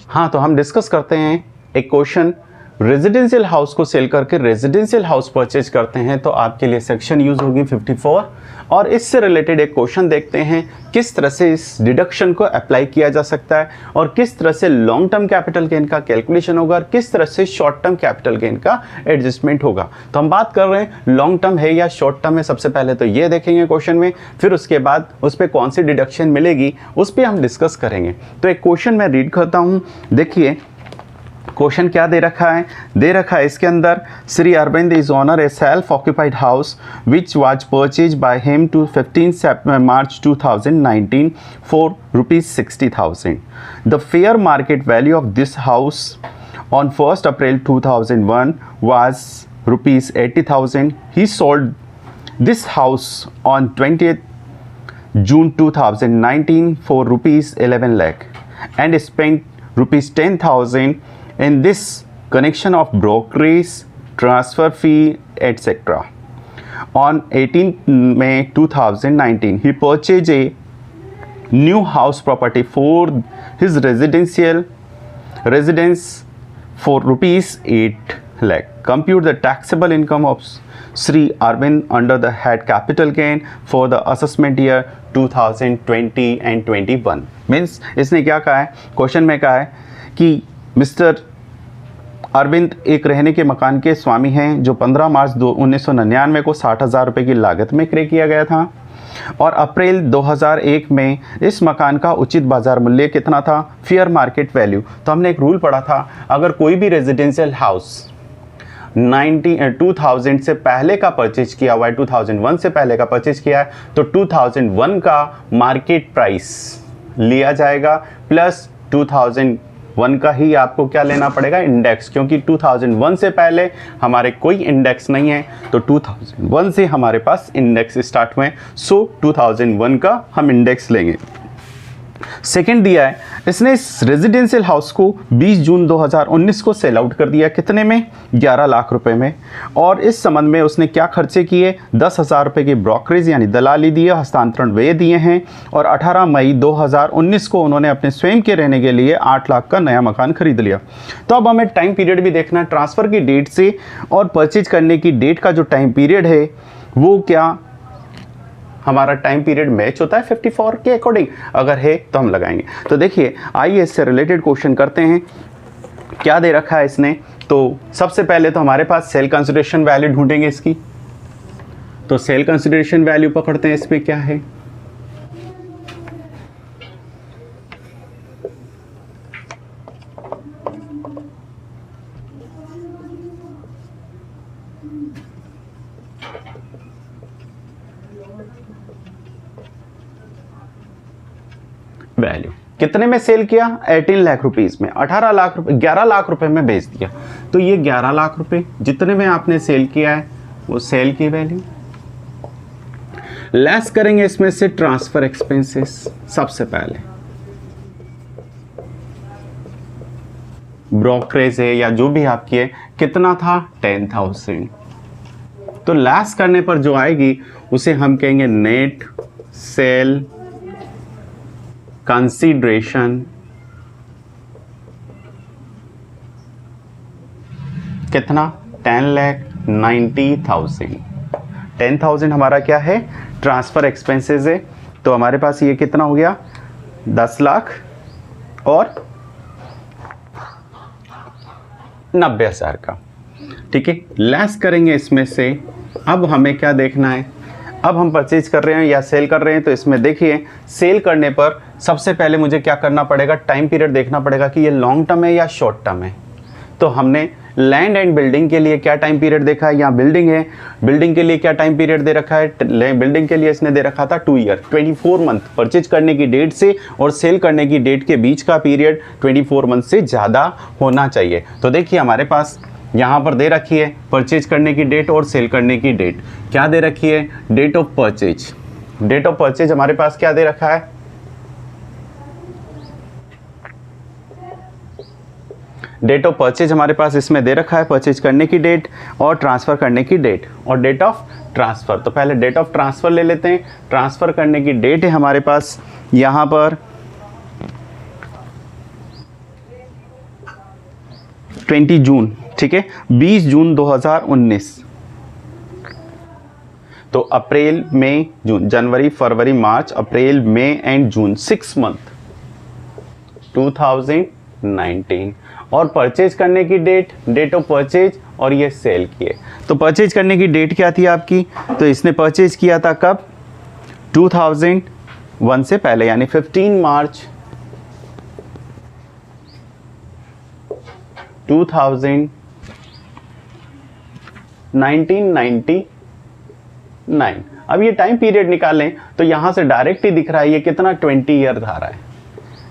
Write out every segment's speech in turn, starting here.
हाँ, तो हम डिस्कस करते हैं एक क्वेश्चन, रेजिडेंशियल हाउस को सेल करके रेजिडेंशियल हाउस परचेज करते हैं तो आपके लिए सेक्शन यूज होगी 54। और इससे रिलेटेड एक क्वेश्चन देखते हैं किस तरह से इस डिडक्शन को अप्लाई किया जा सकता है और किस तरह से लॉन्ग टर्म कैपिटल गेन का कैलकुलेशन होगा और किस तरह से शॉर्ट टर्म कैपिटल गेन का एडजस्टमेंट होगा। तो हम बात कर रहे हैं लॉन्ग टर्म है या शॉर्ट टर्म है। सबसे पहले तो ये देखेंगे क्वेश्चन में, फिर उसके बाद उस पर कौन सी डिडक्शन मिलेगी उस पर हम डिस्कस करेंगे। तो एक क्वेश्चन मैं रीड करता हूँ, देखिए क्वेश्चन क्या दे रखा है। दे रखा है इसके अंदर, Shri Arvind is owner a self occupied house which was purchase by him to 15 March 2019 for ₹60,000। The fair market value of this house on 1 April 2001 was ₹80,000. He sold this house on 20th June 2019 for ₹11 lakh and spent ₹10,000 in this connection of brokerage, transfer fee, etc. On 18th May 2019, he purchased a new house property for his residence for ₹8 lakh. Compute the taxable income of Sri Arvind under the head capital gain for the assessment year 2020 and 21. Means इसने क्या कहा है, question में कहा है कि mister Arvind एक रहने के मकान के स्वामी हैं जो 15 मार्च 1999 को 60,000 रुपये की लागत में क्रय किया गया था और अप्रैल 2001 में इस मकान का उचित बाजार मूल्य कितना था, फेयर मार्केट वैल्यू। तो हमने एक रूल पढ़ा था, अगर कोई भी रेजिडेंशियल हाउस 2000 से पहले का परचेज किया हुआ है, 2001 से पहले का परचेज किया है तो 2001 का मार्केट प्राइस लिया जाएगा प्लस 2001 का ही आपको क्या लेना पड़ेगा, इंडेक्स, क्योंकि 2001 से पहले हमारे कोई इंडेक्स नहीं है तो 2001 से हमारे पास इंडेक्स स्टार्ट हुए, सो 2001 का हम इंडेक्स लेंगे। सेकंड दिया है, इसने इस रेजिडेंशियल हाउस को 20 जून 2019 को सेल आउट कर दिया, कितने में, 11 लाख रुपए में। और इस संबंध में उसने क्या खर्चे किए, 10,000 रुपये की ब्रोकरेज यानी दलाली दिए, हस्तांतरण व्यय दिए हैं और 18 मई 2019 को उन्होंने अपने स्वयं के रहने के लिए 8 लाख का नया मकान खरीद लिया। तो अब हमें टाइम पीरियड भी देखना है, ट्रांसफ़र की डेट से और परचेज करने की डेट का जो टाइम पीरियड है वो क्या हमारा टाइम पीरियड मैच होता है 54 के अकॉर्डिंग, अगर है तो हम लगाएंगे। तो देखिए आइए इससे रिलेटेड क्वेश्चन करते हैं, क्या दे रखा है इसने। तो सबसे पहले तो हमारे पास सेल कंसिडरेशन वैल्यू ढूंढेंगे इसकी, तो सेल कंसिडरेशन वैल्यू पकड़ते हैं, इसमें क्या है, वैल्यू कितने में सेल किया, 18 लाख रुपीस में, 18 लाख रुपए 11 लाख रुपए में बेच दिया। तो ये 11 लाख रुपए जितने में आपने सेल किया है वो सेल की वैल्यू, लेस करेंगे इसमें से ट्रांसफर एक्सपेंसेस। सबसे पहले ब्रोकरेज है या जो भी आपकी है, कितना था, 10,000। तो लेस करने पर जो आएगी उसे हम कहेंगे नेट सेल कंसीडरेशन, कितना, 10,90,000। 10,000 हमारा क्या है, ट्रांसफर एक्सपेंसेस है, तो हमारे पास ये कितना हो गया, 10 लाख और 90,000 का, ठीक है। लेस करेंगे इसमें से, अब हमें क्या देखना है, अब हम परचेज कर रहे हैं या सेल कर रहे हैं, तो इसमें देखिए सेल करने पर सबसे पहले मुझे क्या करना पड़ेगा, टाइम पीरियड देखना पड़ेगा कि ये लॉन्ग टर्म है या शॉर्ट टर्म है। तो हमने लैंड एंड बिल्डिंग के लिए क्या टाइम पीरियड देखा है, यहाँ बिल्डिंग है, बिल्डिंग के लिए क्या टाइम पीरियड दे रखा है, बिल्डिंग के लिए इसने दे रखा था 2 ईयर, 24 मंथ परचेज करने की डेट से और सेल करने की डेट के बीच का पीरियड 24 मंथ से ज़्यादा होना चाहिए। तो देखिए हमारे पास यहाँ पर दे रखी है परचेज करने की डेट और सेल करने की डेट, क्या दे रखी है, date of purchase. Date of purchase हमारे पास क्या दे रखा है, डेट ऑफ परचेज हमारे पास इसमें दे रखा है, परचेज करने की डेट और ट्रांसफ़र करने की डेट और डेट ऑफ ट्रांसफ़र। तो पहले डेट ऑफ ट्रांसफ़र ले लेते हैं, ट्रांसफ़र करने की डेट है हमारे पास यहाँ पर 20 जून, ठीक है, 20 जून 2019। तो अप्रैल मई जून, जनवरी फरवरी मार्च अप्रैल मई एंड जून, 6 मंथ 2019। और परचेज करने की डेट ऑफ परचेज, और ये सेल किए। तो परचेज करने की डेट क्या थी आपकी, तो इसने परचेज किया था कब, 2001 से पहले, यानी 15 मार्च 1999। अब ये टाइम पीरियड निकालें तो यहां से डायरेक्ट ही दिख रहा है ये कितना 20 ईयर था रहा है।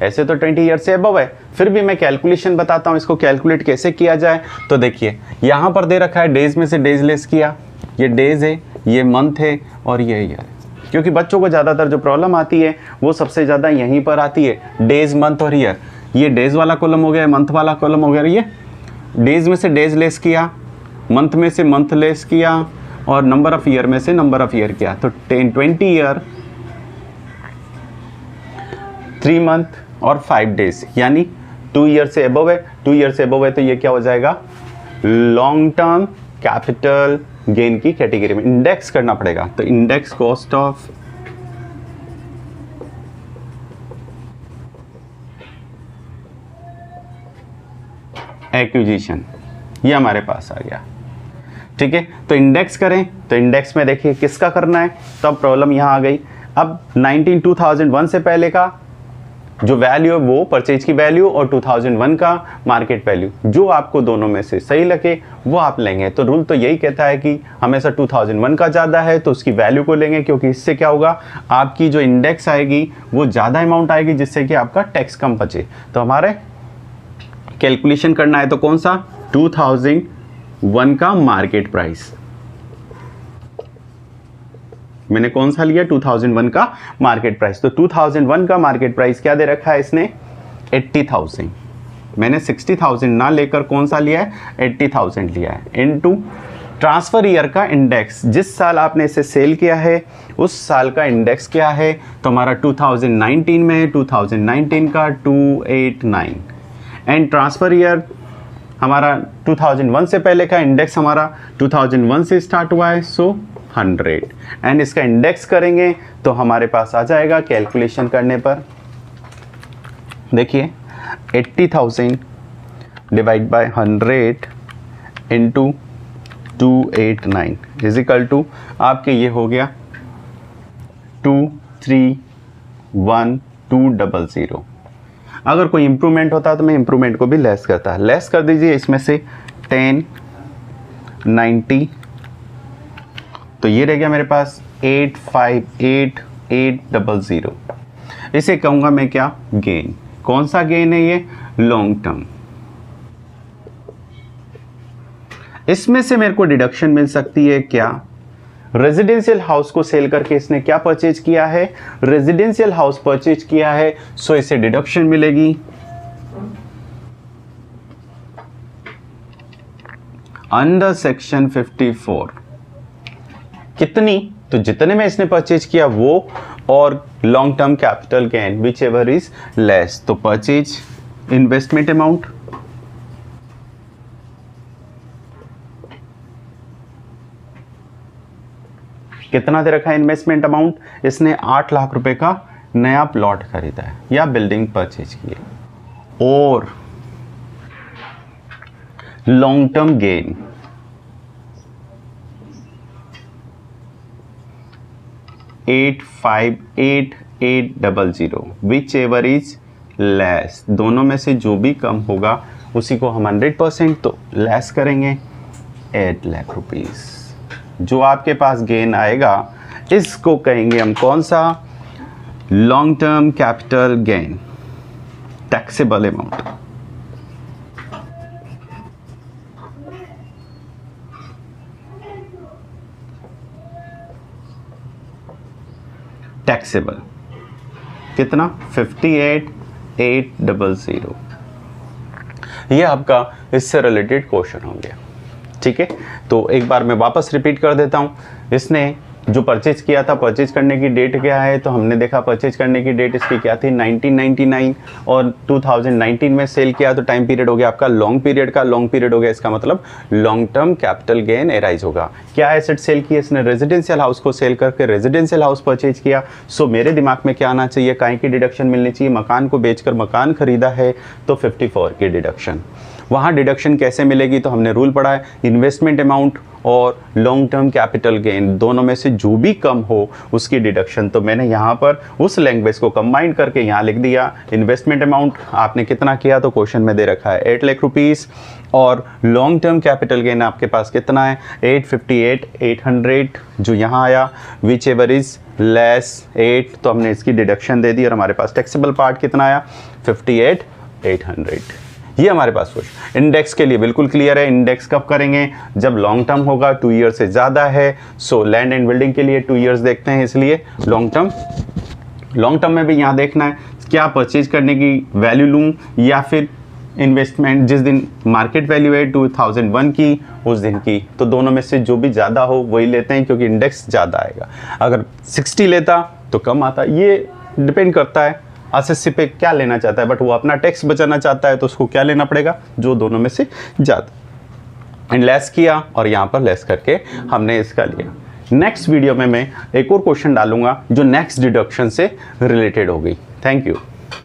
ऐसे तो 20 ईयर से अबव है, फिर भी मैं कैलकुलेशन बताता हूं इसको कैलकुलेट कैसे किया जाए। तो देखिए यहां पर दे रखा है डेज में से डेज लेस किया, ये डेज है, ये मंथ है और ये ईयर है। क्योंकि बच्चों को ज़्यादातर जो प्रॉब्लम आती है वो सबसे ज़्यादा यहीं पर आती है, डेज मंथ और ईयर। ये डेज वाला कॉलम हो गया, मंथ वाला कॉलम हो गया, ये डेज में से डेज लेस किया, मंथ में से मंथ लेस किया और नंबर ऑफ ईयर में से नंबर ऑफ ईयर किया। तो 20 ईयर 3 मंथ और 5 डेज, यानी 2 ईयर से अबव है। 2 ईयर से अबव है तो ये क्या हो जाएगा, लॉन्ग टर्म कैपिटल गेन की कैटेगरी में इंडेक्स करना पड़ेगा। तो इंडेक्स कॉस्ट ऑफ एक्विजिशन, ये हमारे पास आ गया, ठीक है। तो इंडेक्स करें, तो इंडेक्स में देखिए किसका करना है, तो अब प्रॉब्लम यहाँ आ गई। अब 2001 से पहले का जो वैल्यू है वो परचेज की वैल्यू और 2001 का मार्केट वैल्यू, जो आपको दोनों में से सही लगे वो आप लेंगे। तो रूल तो यही कहता है कि हमेशा 2001 का ज़्यादा है तो उसकी वैल्यू को लेंगे, क्योंकि इससे क्या होगा, आपकी जो इंडेक्स आएगी वो ज़्यादा अमाउंट आएगी, जिससे कि आपका टैक्स कम बचे। तो हमारे कैलकुलेशन करना है तो कौन सा, 2001 का मार्केट प्राइस। मैंने कौन सा लिया, 2001 का मार्केट प्राइस। तो 2001 का मार्केट प्राइस क्या दे रखा है इसने, 80,000। मैंने 60,000 ना लेकर कौन सा लिया है, 80,000 लिया है, इनटू ट्रांसफर ईयर का इंडेक्स, जिस साल आपने इसे सेल किया है उस साल का इंडेक्स क्या है। तो हमारा 2019 में 2019 का 289 एंड ट्रांसफर ईयर हमारा 2001 से पहले का इंडेक्स हमारा 2001 से स्टार्ट हुआ है, सो 100 एंड इसका इंडेक्स करेंगे तो हमारे पास आ जाएगा कैलकुलेशन करने पर, देखिए 80,000 divide by 100 into 289 is equal to आपके ये हो गया 231,200। अगर कोई इंप्रूवमेंट होता तो मैं इंप्रूवमेंट को भी लेस करता, लेस कर दीजिए इसमें से 1090, तो ये रह गया मेरे पास 858,800। इसे कहूँगा मैं क्या, गेन। कौन सा गेन है ये, लॉन्ग टर्म। इसमें से मेरे को डिडक्शन मिल सकती है क्या, रेजिडेंशियल हाउस को सेल करके इसने क्या परचेज किया है, रेजिडेंशियल हाउस परचेज किया है, सो इसे डिडक्शन मिलेगी अंडर सेक्शन 54। कितनी, तो जितने में इसने परचेज किया वो, और long term capital gain which ever is less. तो परचेज इन्वेस्टमेंट अमाउंट कितना दे रखा है, इन्वेस्टमेंट अमाउंट, इसने 8 लाख रुपए का नया प्लॉट खरीदा है या बिल्डिंग परचेज की है। और long term gain 858,800 which ever is less. दोनों में से जो भी कम होगा उसी को हम 100% तो लेस करेंगे 8 लाख रुपीस। जो आपके पास गेन आएगा इसको कहेंगे हम कौन सा, long term capital gain, taxable amount. Taxable कितना, 58,800। ये आपका इससे रिलेटेड क्वेश्चन हो गया, ठीक है। तो एक बार मैं वापस रिपीट कर देता हूँ। इसने जो परचेज किया था, परचेज करने की डेट क्या है, तो हमने देखा परचेज करने की डेट इसकी क्या थी 1999 और 2019 में सेल किया, तो टाइम पीरियड हो गया आपका लॉन्ग पीरियड का, लॉन्ग पीरियड हो गया इसका मतलब long term capital gain arise होगा। क्या एसेट सेल किया इसने, रेजिडेंशियल हाउस को सेल करके रेजिडेंशियल हाउस परचेज किया। सो मेरे दिमाग में क्या आना चाहिए, काय की डिडक्शन मिलनी चाहिए, मकान को बेचकर मकान खरीदा है तो 54 की डिडक्शन। वहाँ डिडक्शन कैसे मिलेगी, तो हमने रूल पढ़ा है इन्वेस्टमेंट अमाउंट और लॉन्ग टर्म कैपिटल गेन दोनों में से जो भी कम हो उसकी डिडक्शन। तो मैंने यहाँ पर उस लैंग्वेज को कंबाइन करके यहाँ लिख दिया इन्वेस्टमेंट अमाउंट आपने कितना किया, तो क्वेश्चन में दे रखा है 8 लाख रुपीज़, और लॉन्ग टर्म कैपिटल गेन आपके पास कितना है 858,800 जो यहाँ आया, विच एवर इज लेस 8, तो हमने इसकी डिडक्शन दे दी और हमारे पास टैक्सेबल पार्ट कितना आया 58,800। ये हमारे पास कुछ इंडेक्स के लिए बिल्कुल क्लियर है। इंडेक्स कब करेंगे, जब लॉन्ग टर्म होगा, 2 ईयर से ज़्यादा है। सो लैंड एंड बिल्डिंग के लिए 2 ईयर्स देखते हैं, इसलिए लॉन्ग टर्म में भी यहाँ देखना है क्या परचेज करने की वैल्यू लूँ या फिर इन्वेस्टमेंट जिस दिन मार्केट वैल्यू है 2001 की उस दिन की, तो दोनों में से जो भी ज़्यादा हो वही लेते हैं क्योंकि इंडेक्स ज़्यादा आएगा। अगर 60 लेता तो कम आता, ये डिपेंड करता है एसएससी पे क्या लेना चाहता है, बट वो अपना टैक्स बचाना चाहता है तो उसको क्या लेना पड़ेगा, जो दोनों में से ज़्यादा। एंड लेस किया और यहाँ पर लेस करके हमने इसका लिया। नेक्स्ट वीडियो में मैं एक और क्वेश्चन डालूंगा जो नेक्स्ट डिडक्शन से रिलेटेड होगी। Thank you.